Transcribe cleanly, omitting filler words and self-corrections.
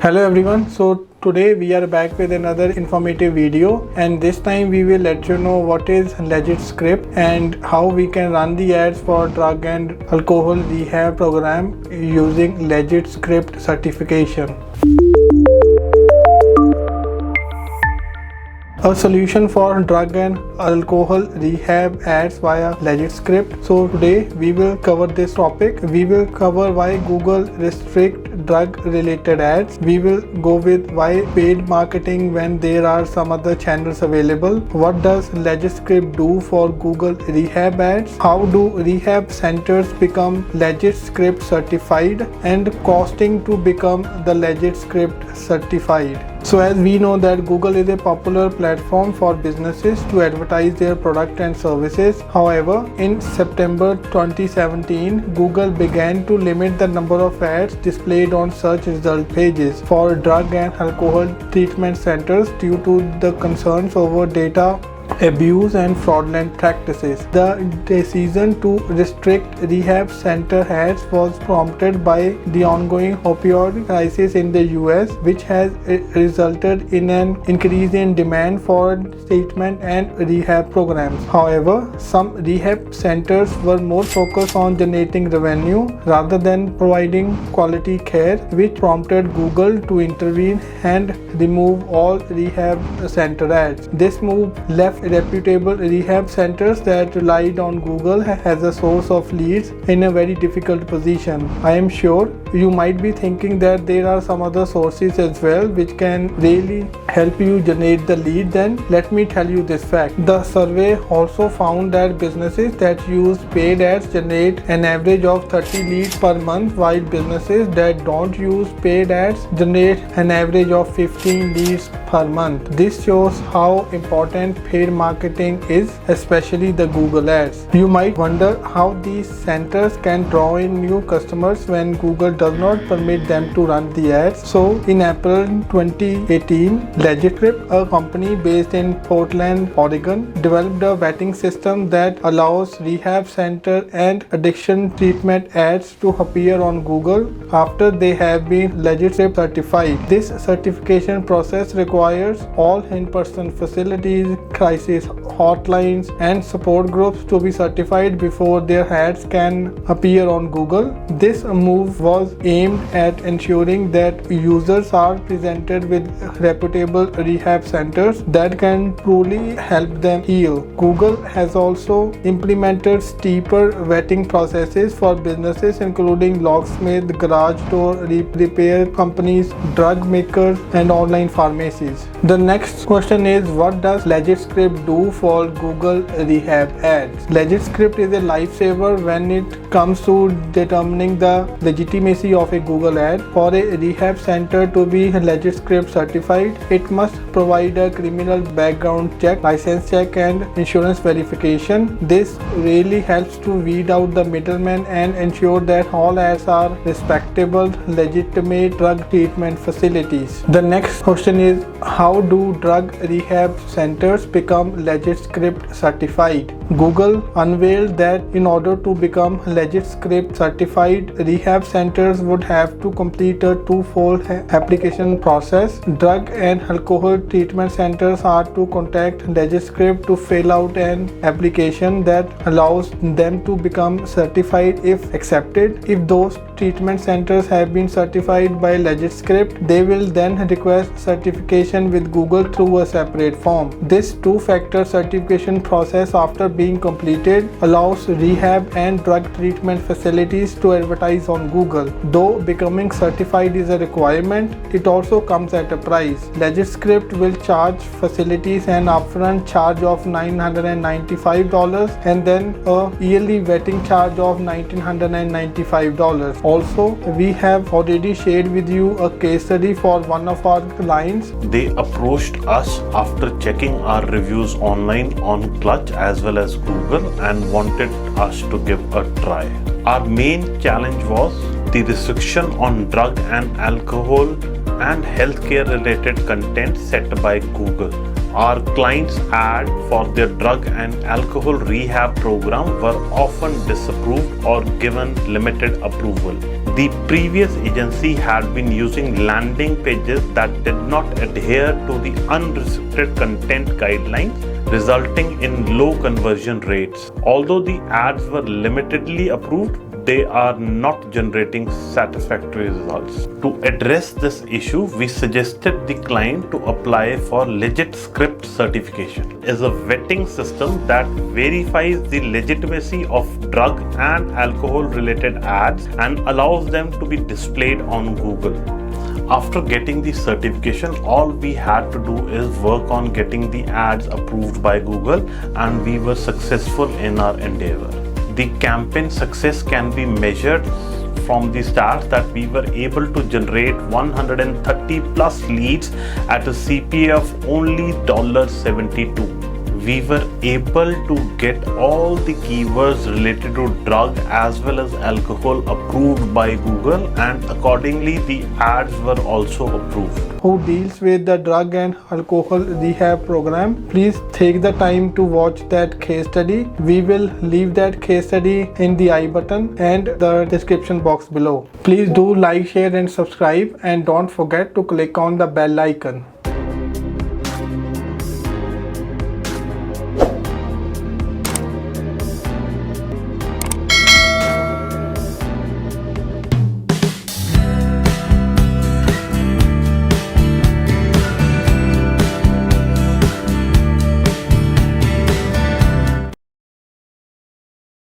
Hello everyone, so today we are back with another informative video, and this time we will let you know what is LegitScript and how we can run the ads for drug and alcohol rehab program using LegitScript certification. A solution for drug and alcohol rehab ads via LegitScript. So today we will cover this topic. We will cover why Google restrict drug related ads. We will go with why paid marketing when there are some other channels available. What does LegitScript do for Google rehab ads? How do rehab centers become LegitScript certified, and costing to become the LegitScript certified. So as we know that Google is a popular platform for businesses to advertise their product and services. However, in September 2017, Google began to limit the number of ads displayed on search result pages for drug and alcohol treatment centers due to the concerns over data abuse and fraudulent practices. The decision to restrict rehab center ads was prompted by the ongoing opioid crisis in the US, which has resulted in an increase in demand for treatment and rehab programs. However, some rehab centers were more focused on generating revenue rather than providing quality care, which prompted Google to intervene and remove all rehab center ads. This move left reputable rehab centers that relied on Google as a source of leads in a very difficult position. I am sure you might be thinking that there are some other sources as well which can really help you generate the lead. Then let me tell you this fact. The survey also found that businesses that use paid ads generate an average of 30 leads per month, while businesses that don't use paid ads generate an average of 15 leads per month. This shows how important paid marketing is, especially the Google ads. You might wonder how these centers can draw in new customers when Google does not permit them to run the ads. So in April 2018, LegitScript, a company based in Portland, Oregon, developed a vetting system that allows rehab center and addiction treatment ads to appear on Google after they have been LegitScript certified. This certification process requires all in-person facilities, crisis hotlines, and support groups to be certified before their ads can appear on Google. This move was aimed at ensuring that users are presented with reputable rehab centers that can truly help them heal. Google has also implemented steeper vetting processes for businesses including locksmith, garage door repair companies, drug makers, and online pharmacies. The next question is, what does LegitScript do for Google rehab ads? LegitScript is a lifesaver when it comes to determining the legitimacy of a Google ad. For a rehab center to be LegitScript certified, it must provide a criminal background check, license check, and insurance verification. This really helps to weed out the middlemen and ensure that all ads are respectable, legitimate drug treatment facilities. The next question is, how do drug rehab centers become LegitScript certified? Google unveiled that in order to become LegitScript certified, rehab centers would have to complete a two-fold application process. Drug and alcohol treatment centers are to contact LegitScript to fill out an application that allows them to become certified if accepted. If those treatment centers have been certified by LegitScript, they will then request certification with Google through a separate form. This two-factor certification process, after being completed, allows rehab and drug treatment facilities to advertise on Google. Though becoming certified is a requirement, it also comes at a price. LegitScript will charge facilities an upfront charge of $995 and then a yearly vetting charge of $1,995. Also, we have already shared with you a case study for one of our clients. They approached us after checking our reviews online on Clutch as well as Google and wanted us to give a try. Our main challenge was the restriction on drug and alcohol and healthcare related content set by Google. Our clients' ads for their drug and alcohol rehab program were often disapproved or given limited approval. The previous agency had been using landing pages that did not adhere to the unrestricted content guidelines, resulting in low conversion rates. Although the ads were limitedly approved, they are not generating satisfactory results. To address this issue, we suggested the client to apply for LegitScript certification. It is a vetting system that verifies the legitimacy of drug and alcohol related ads and allows them to be displayed on Google. After getting the certification, all we had to do is work on getting the ads approved by Google, and we were successful in our endeavor. The campaign success can be measured from the stats that we were able to generate 130 plus leads at a CPA of only $72. We were able to get all the keywords related to drug as well as alcohol approved by Google, and accordingly the ads were also approved. Who deals with the drug and alcohol rehab program. Please take the time to watch that case study. We will leave that case study in the I button and the description box below. Please do like, share and subscribe, and don't forget to click on the bell icon.